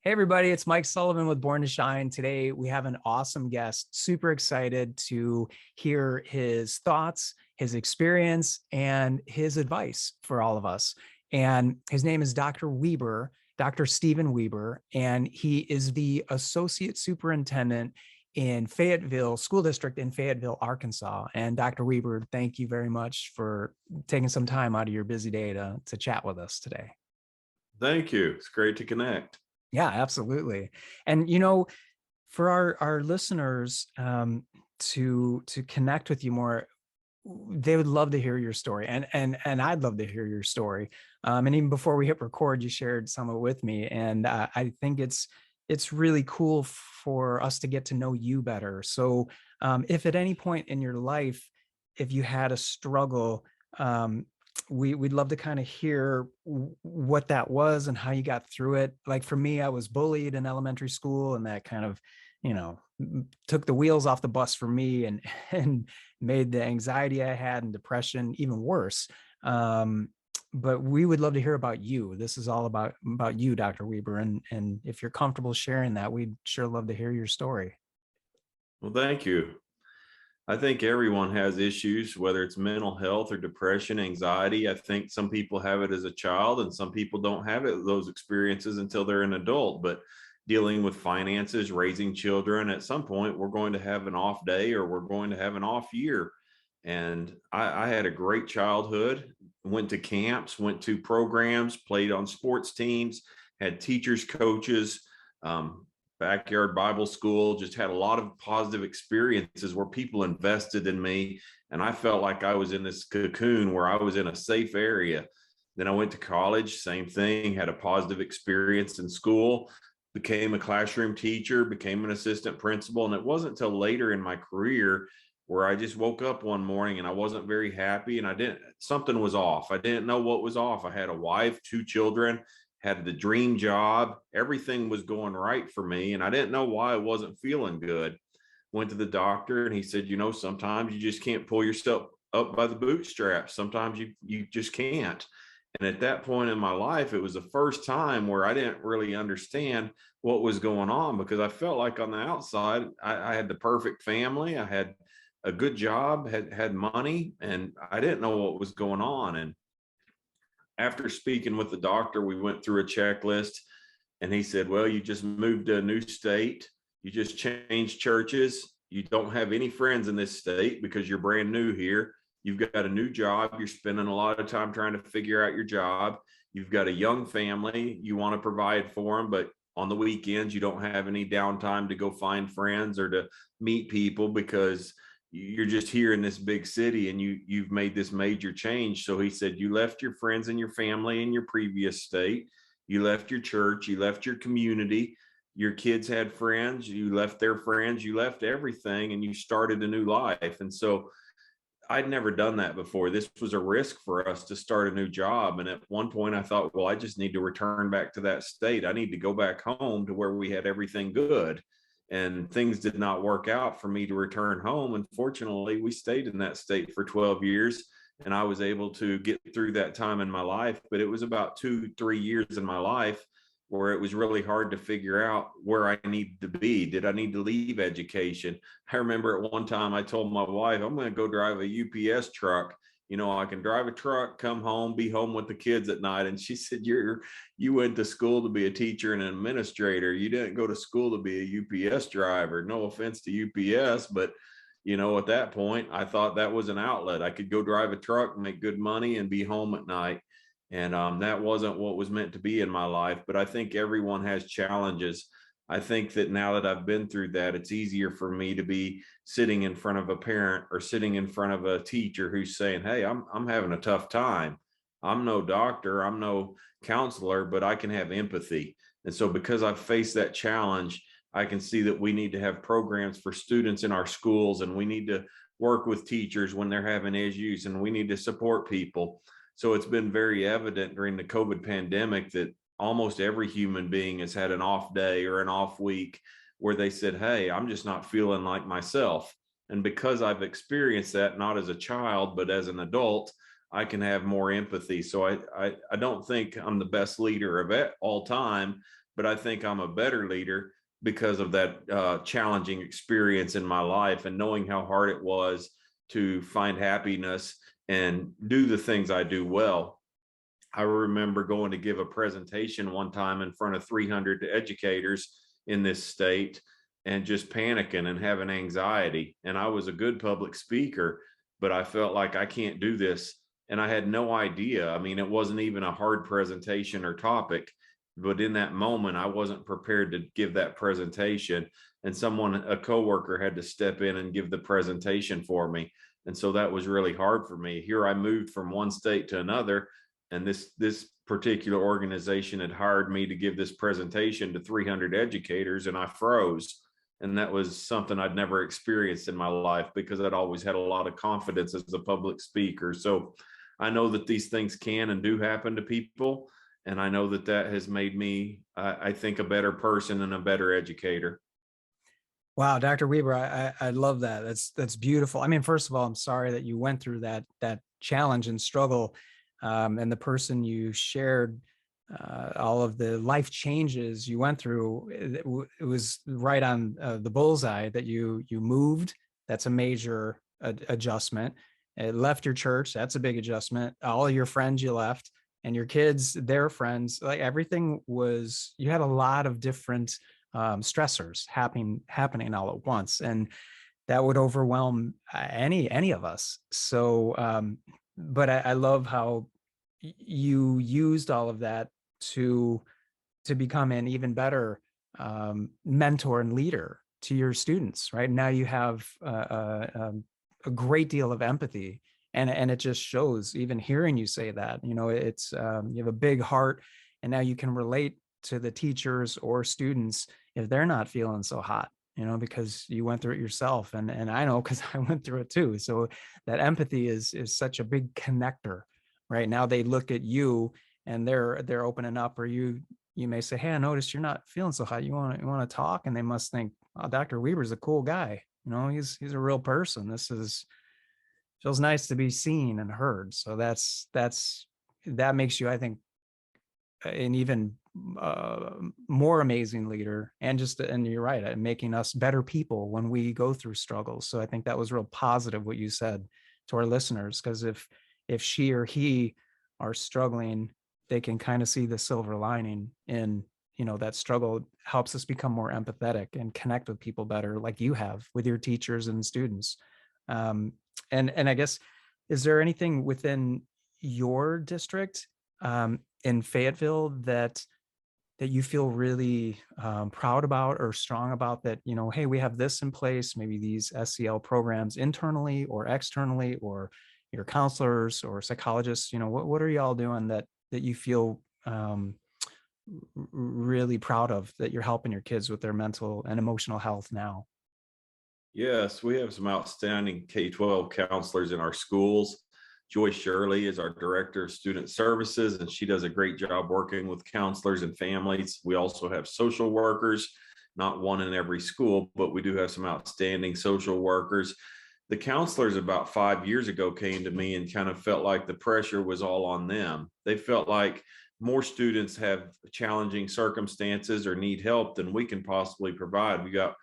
Hey, everybody, it's Mike Sullivan with Born to Shine. Today, we have an awesome guest. Super excited to hear his thoughts, his experience, and his advice for all of us. And his name is Dr. Weber, Dr. Stephen Weber, and he is the Associate Superintendent in Fayetteville School District in Fayetteville, Arkansas. And Dr. Weber, thank you very much for taking some time out of your busy day to chat with us today. Thank you. It's great to connect. Yeah, absolutely. And for our listeners to connect with you more, they would love to hear your story, and I'd love to hear your story. And even before we hit record, you shared some of it with me, and I think it's really cool for us to get to know you better. So, if at any point in your life, if you had a struggle, we'd love to kind of hear what that was and how you got through it. Like for me, I was bullied in elementary school, and that kind of, took the wheels off the bus for me and and made the anxiety I had and depression even worse. But we would love to hear about you. This is all about you, Dr. Weber, and if you're comfortable sharing that, we'd sure love to hear your story. Well, thank you. I think everyone has issues, whether it's mental health or depression, anxiety. I think some people have it as a child and some people don't have those experiences until they're an adult. But dealing with finances, raising children, at some point, we're going to have an off day or we're going to have an off year. And I had a great childhood, went to camps, went to programs, played on sports teams, had teachers, coaches, um, backyard Bible school, just had a lot of positive experiences where people invested in me. And I felt like I was in this cocoon where I was in a safe area. Then I went to college, same thing, had a positive experience in school, became a classroom teacher, became an assistant principal. And it wasn't until later in my career where I just woke up one morning and I wasn't very happy and something was off. I didn't know what was off. I had a wife, two children, had the dream job. Everything was going right for me. And I didn't know why I wasn't feeling good. Went to the doctor and he said, sometimes you just can't pull yourself up by the bootstraps. Sometimes you just can't. And at that point in my life, it was the first time where I didn't really understand what was going on because I felt like on the outside, I had the perfect family. I had a good job, had money, and I didn't know what was going on. And after speaking with the doctor, we went through a checklist and he said, well, you just moved to a new state. You just changed churches. You don't have any friends in this state because you're brand new here. You've got a new job. You're spending a lot of time trying to figure out your job. You've got a young family. You want to provide for them, but on the weekends, you don't have any downtime to go find friends or to meet people because you're just here in this big city and you've made this major change. So he said, you left your friends and your family in your previous state. You left your church, you left your community, your kids had friends, you left their friends, you left everything and you started a new life. And so I'd never done that before. This was a risk for us to start a new job. And at one point I thought, well, I just need to return back to that state. I need to go back home to where we had everything good. And things did not work out for me to return home. Unfortunately, we stayed in that state for 12 years and I was able to get through that time in my life. But it was about 2-3 years in my life where it was really hard to figure out where I needed to be. Did I need to leave education? I remember at one time I told my wife, I'm going to go drive a UPS truck. I can drive a truck, come home, be home with the kids at night. And she said, you went to school to be a teacher and an administrator. You didn't go to school to be a UPS driver. No offense to UPS, but at that point, I thought that was an outlet. I could go drive a truck, make good money and be home at night. And that wasn't what was meant to be in my life. But I think everyone has challenges. I think that now that I've been through that, it's easier for me to be sitting in front of a parent or sitting in front of a teacher who's saying, hey, I'm having a tough time. I'm no doctor, I'm no counselor, but I can have empathy. And so because I've faced that challenge, I can see that we need to have programs for students in our schools, and we need to work with teachers when they're having issues, and we need to support people. So it's been very evident during the COVID pandemic that almost every human being has had an off day or an off week where they said, hey, I'm just not feeling like myself. And because I've experienced that, not as a child, but as an adult, I can have more empathy. So I don't think I'm the best leader of it all time, but I think I'm a better leader because of that challenging experience in my life and knowing how hard it was to find happiness and do the things I do well. I remember going to give a presentation one time in front of 300 educators in this state and just panicking and having anxiety. And I was a good public speaker, but I felt like I can't do this. And I had no idea. I mean, it wasn't even a hard presentation or topic, but in that moment, I wasn't prepared to give that presentation. And a coworker had to step in and give the presentation for me. And so that was really hard for me. Here I moved from one state to another, and this particular organization had hired me to give this presentation to 300 educators, and I froze. And that was something I'd never experienced in my life because I'd always had a lot of confidence as a public speaker. So I know that these things can and do happen to people, and I know that that has made me, I think, a better person and a better educator. Wow, Dr. Weber, I love that. That's beautiful. I mean, first of all, I'm sorry that you went through that challenge and struggle, and the person you shared all of the life changes you went through. It was right on the bullseye that you moved. That's a major adjustment. It left your church. That's a big adjustment. All of your friends you left, and your kids, their friends. Like everything was. You had a lot of different stressors happening all at once, and that would overwhelm any of us. So, but I love how you used all of that to become an even better mentor and leader to your students. Right now, you have a great deal of empathy, and it just shows. Even hearing you say that, it's you have a big heart, and now you can relate to the teachers or students if they're not feeling so hot, because you went through it yourself. And I know because I went through it too. So that empathy is such a big connector. Right now they look at you and they're opening up, or you may say, "Hey, I noticed you're not feeling so hot. You want to talk?" And they must think, "Oh, Dr. Weber's a cool guy. He's a real person. This is feels nice to be seen and heard." So that makes you, I think, an even more amazing leader. And you're right, making us better people when we go through struggles. So I think that was real positive what you said to our listeners, because if she or he are struggling, they can kind of see the silver lining in, that struggle helps us become more empathetic and connect with people better, like you have with your teachers and students. um, and I guess, is there anything within your district in Fayetteville that you feel really proud about or strong about, that, hey, we have this in place, maybe these SEL programs internally or externally, or your counselors or psychologists, what are y'all doing that you feel really proud of, that you're helping your kids with their mental and emotional health now? Yes, we have some outstanding K-12 counselors in our schools. Joy Shirley is our Director of Student Services, and she does a great job working with counselors and families. We also have social workers, not one in every school, but we do have some outstanding social workers. The counselors about 5 years ago came to me and kind of felt like the pressure was all on them. They felt like more students have challenging circumstances or need help than we can possibly provide. We got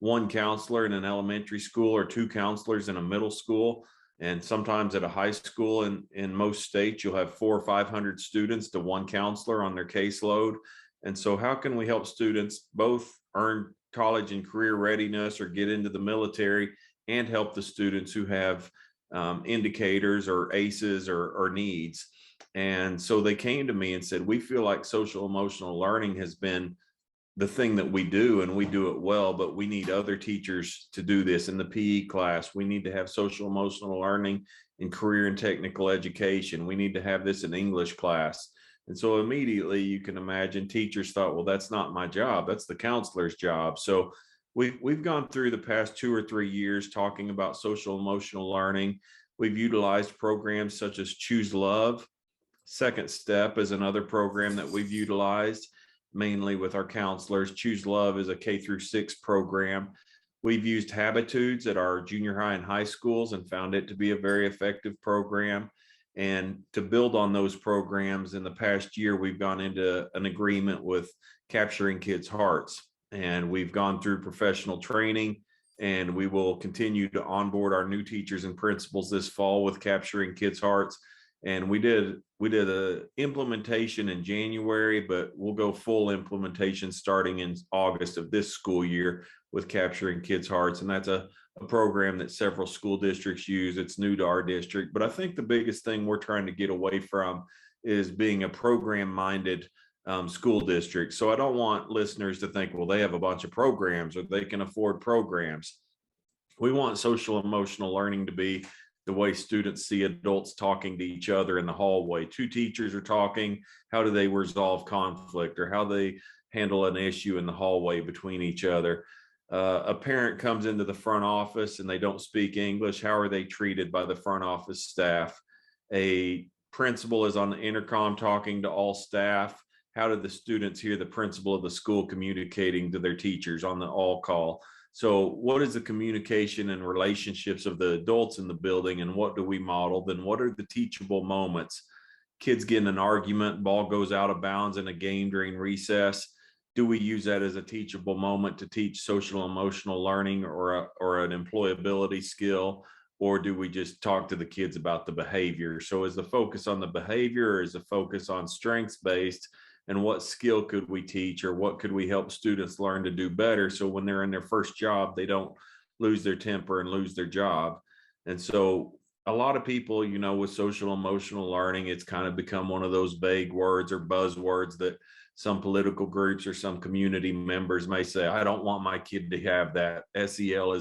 one counselor in an elementary school or two counselors in a middle school, and sometimes at a high school. In most states, you'll have 400 or 500 students to one counselor on their caseload. And so how can we help students both earn college and career readiness or get into the military, and help the students who have indicators or ACEs or needs? And so they came to me and said, we feel like social emotional learning has been the thing that we do, and we do it well, but we need other teachers to do this. In the PE class, we need to have social emotional learning in career and technical education. We need to have this in English class. And so immediately you can imagine teachers thought, well, that's not my job, that's the counselor's job. So we've gone through the past 2 or 3 years talking about social emotional learning. We've utilized programs such as Choose Love. Second Step is another program that we've utilized mainly with our counselors. Choose Love is a K-6 program. We've used Habitudes at our junior high and high schools and found it to be a very effective program. And to build on those programs, in the past year, we've gone into an agreement with Capturing Kids' Hearts, and we've gone through professional training, and we will continue to onboard our new teachers and principals this fall with Capturing Kids' Hearts. And we did a implementation in January, but we'll go full implementation starting in August of this school year with Capturing Kids' Hearts. And that's a program that several school districts use. It's new to our district, but I think the biggest thing we're trying to get away from is being a program-minded school district. So I don't want listeners to think, well, they have a bunch of programs or they can afford programs. We want social emotional learning to be the way students see adults talking to each other in the hallway. Two teachers are talking, how do they resolve conflict, or how they handle an issue in the hallway between each other. A parent comes into the front office and they don't speak English. How are they treated by the front office staff? A principal is on the intercom talking to all staff. How do the students hear the principal of the school communicating to their teachers on the all call? So what is the communication and relationships of the adults in the building, and what do we model? Then what are the teachable moments? Kids get in an argument, ball goes out of bounds in a game during recess. Do we use that as a teachable moment to teach social emotional learning or an employability skill? Or do we just talk to the kids about the behavior? So is the focus on the behavior, or is the focus on strengths based? And what skill could we teach, or what could we help students learn to do better, so when they're in their first job, they don't lose their temper and lose their job? And so a lot of people, with social emotional learning, it's kind of become one of those vague words or buzzwords that some political groups or some community members may say, I don't want my kid to have that. SEL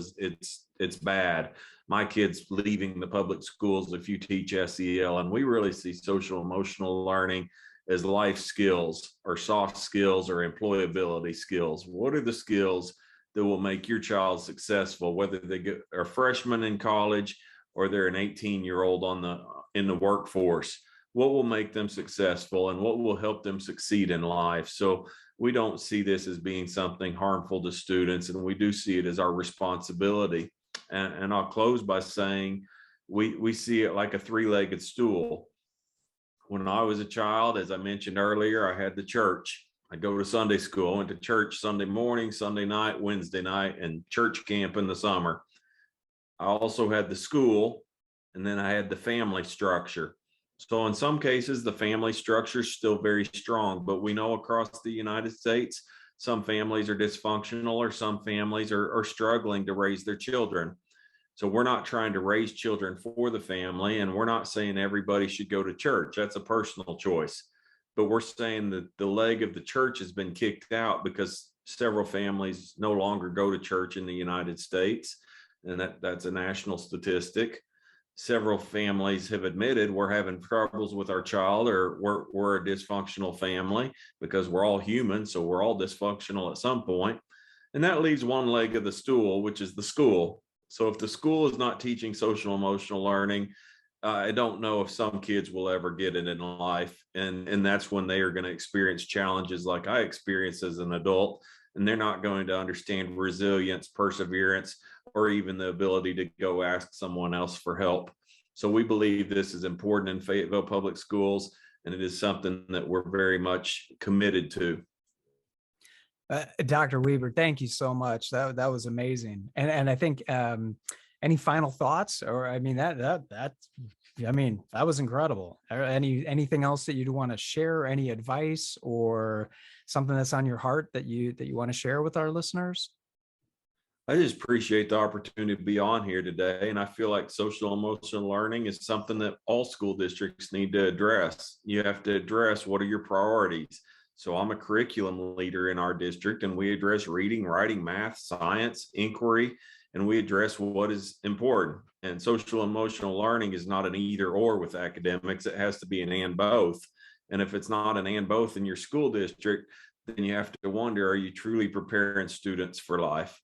it's bad. My kid's leaving the public schools if you teach SEL. And we really see social emotional learning as life skills or soft skills or employability skills. What are the skills that will make your child successful, whether they are freshmen in college or they're an 18-year-old in the workforce? What will make them successful and what will help them succeed in life? So we don't see this as being something harmful to students, and we do see it as our responsibility. And I'll close by saying we see it like a three-legged stool. When I was a child, as I mentioned earlier, I had the church. I go to Sunday school. I went to church Sunday morning, Sunday night, Wednesday night, and church camp in the summer. I also had the school, and then I had the family structure. So in some cases, the family structure is still very strong, but we know across the United States, some families are dysfunctional, or some families are struggling to raise their children. So we're not trying to raise children for the family, and we're not saying everybody should go to church. That's a personal choice. But we're saying that the leg of the church has been kicked out because several families no longer go to church in the United States. And that's a national statistic. Several families have admitted we're having troubles with our child, or we're a dysfunctional family, because we're all human. So we're all dysfunctional at some point. And that leaves one leg of the stool, which is the school. So if the school is not teaching social emotional learning, I don't know if some kids will ever get it in life. And that's when they are going to experience challenges like I experienced as an adult. And they're not going to understand resilience, perseverance, or even the ability to go ask someone else for help. So we believe this is important in Fayetteville Public Schools, and it is something that we're very much committed to. Dr. Weber, thank you so much. That was amazing. And I think any final thoughts? Or I mean that was incredible. Anything else that you'd want to share? Any advice or something that's on your heart that you want to share with our listeners? I just appreciate the opportunity to be on here today. And I feel like social emotional learning is something that all school districts need to address. You have to address, what are your priorities? So I'm a curriculum leader in our district, and we address reading, writing, math, science, inquiry, and we address what is important. And social emotional learning is not an either or with academics. It has to be an and both. And if it's not an and both in your school district, then you have to wonder, are you truly preparing students for life?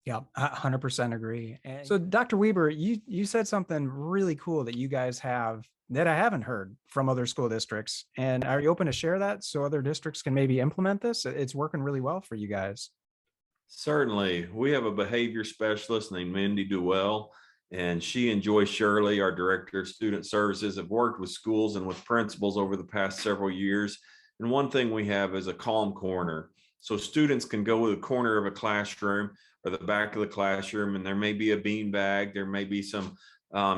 Yeah, 100% agree. And so, Dr. Weber, you said something really cool that you guys have that I haven't heard from other school districts. And are you open to share that so other districts can maybe implement this? It's working really well for you guys. Certainly. We have a behavior specialist named Mindy Duell, And she and Joy Shirley, our director of student services, have worked with schools and with principals over the past several years. And one thing we have is a calm corner. So students can go to the corner of a classroom or the back of the classroom, and there may be a bean bag, there may be some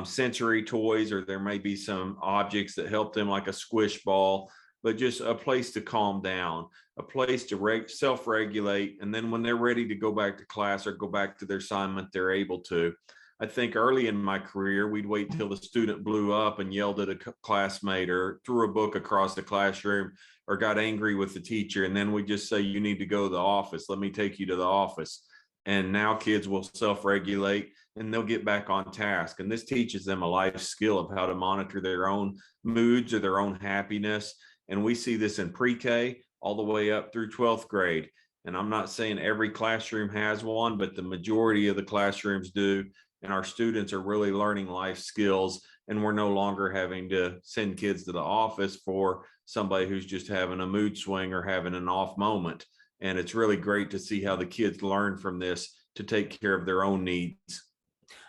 sensory toys, or there may be some objects that help them, like a squish ball, but just a place to calm down, a place to self-regulate. And then when they're ready to go back to class or go back to their assignment, they're able to. I think early in my career, we'd wait till the student blew up and yelled at a classmate or threw a book across the classroom or got angry with the teacher. And then we just say, you need to go to the office. Let me take you to the office. And now kids will self-regulate and they'll get back on task. And this teaches them a life skill of how to monitor their own moods or their own happiness. And we see this in pre-K all the way up through 12th grade. And I'm not saying every classroom has one, but the majority of the classrooms do. And our students are really learning life skills, and we're no longer having to send kids to the office for somebody who's just having a mood swing or having an off moment. And it's really great to see how the kids learn from this to take care of their own needs.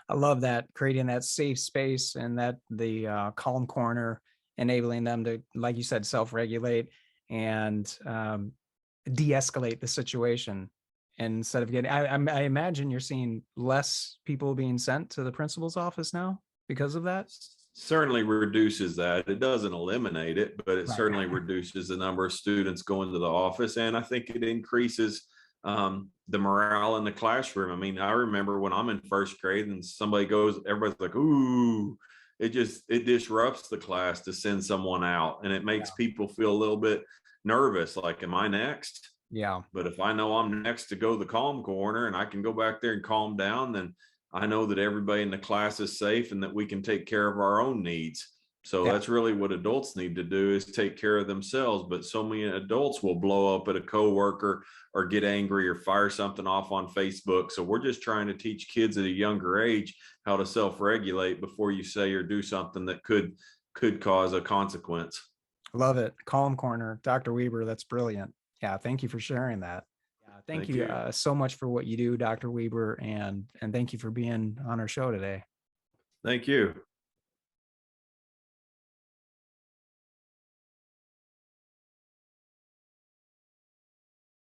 I love that, creating that safe space and that the calm corner, enabling them to, like you said, self-regulate and de-escalate the situation. And instead of getting, I imagine you're seeing less people being sent to the principal's office now because of that. Certainly reduces that. It doesn't eliminate it, but it Right. certainly reduces the number of students going to the office. And I think it increases the morale in the classroom. I mean, I remember when I'm in first grade and somebody goes, everybody's like, ooh, it disrupts the class to send someone out. And it makes Yeah. people feel a little bit nervous. Like, am I next? Yeah. But if I know I'm next to go the calm corner and I can go back there and calm down, then I know that everybody in the class is safe and that we can take care of our own needs. So Yeah. that's really what adults need to do, is take care of themselves. But so many adults will blow up at a coworker or get angry or fire something off on Facebook. So we're just trying to teach kids at a younger age how to self-regulate before you say or do something that could cause a consequence. Love it. Calm corner. Dr. Weber, that's brilliant. Yeah. Thank you for sharing that. Yeah. Thank Thank you you. so much for what you do, Dr. Weber. And thank you for being on our show today. Thank you.